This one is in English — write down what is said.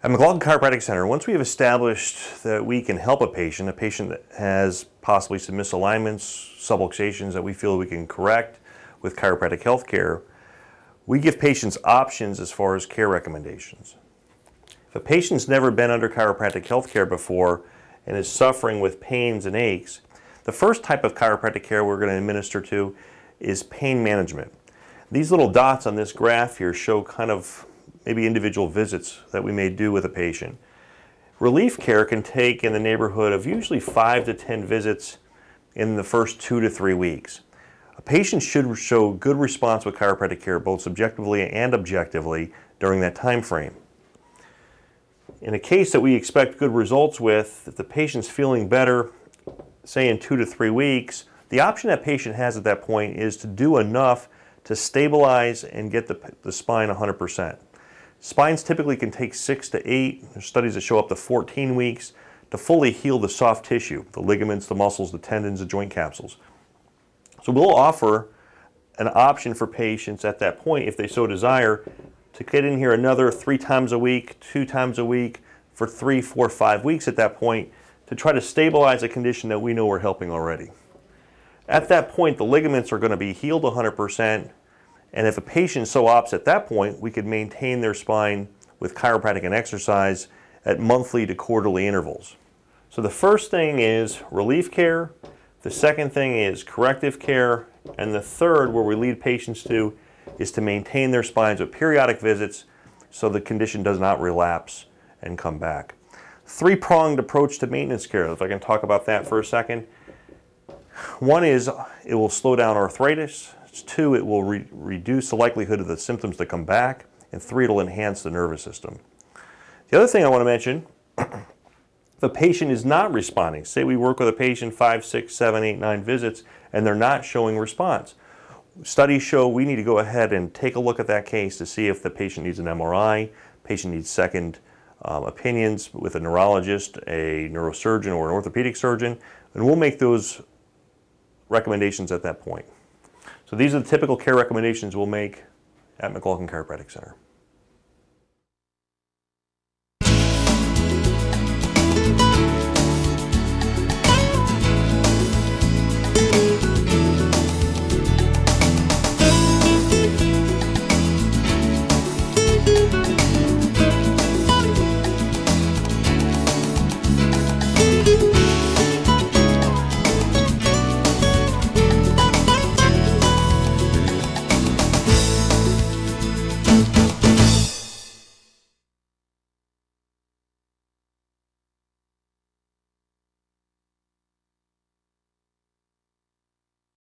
At McLaughlin Chiropractic Center, once we have established that we can help a patient that has possibly some misalignments, subluxations that we feel we can correct with chiropractic health care, we give patients options as far as care recommendations. If a patient's never been under chiropractic health care before and is suffering with pains and aches, the first type of chiropractic care we're going to administer to is pain management. These little dots on this graph here show kind of maybe individual visits that we may do with a patient. Relief care can take in the neighborhood of usually 5 to 10 visits in the first 2 to 3 weeks. A patient should show good response with chiropractic care both subjectively and objectively during that time frame. In a case that we expect good results with, if the patient's feeling better, say in 2 to 3 weeks, the option that patient has at that point is to do enough to stabilize and get the spine 100%. Spines typically can take 6 to 8, there's studies that show up to 14 weeks to fully heal the soft tissue, the ligaments, the muscles, the tendons, the joint capsules. So we'll offer an option for patients at that point, if they so desire, to get in here another 3 times a week, 2 times a week for 3, 4, 5 weeks at that point to try to stabilize a condition that we know we're helping already. At that point, the ligaments are going to be healed 100%. And if a patient so opts at that point, we could maintain their spine with chiropractic and exercise at monthly to quarterly intervals. So the first thing is relief care, the second thing is corrective care, and the third, where we lead patients to, is to maintain their spines with periodic visits so the condition does not relapse and come back. Three-pronged approach to maintenance care, if I can talk about that for a second. One is it will slow down arthritis. 2, it will reduce the likelihood of the symptoms to come back, and 3, it'll enhance the nervous system. The other thing I want to mention, if a patient is not responding, say we work with a patient 5, 6, 7, 8, 9 visits, and they're not showing response. Studies show we need to go ahead and take a look at that case to see if the patient needs an MRI, patient needs second opinions with a neurologist, a neurosurgeon, or an orthopedic surgeon, and we'll make those recommendations at that point. So these are the typical care recommendations we'll make at McLaughlin Chiropractic Center.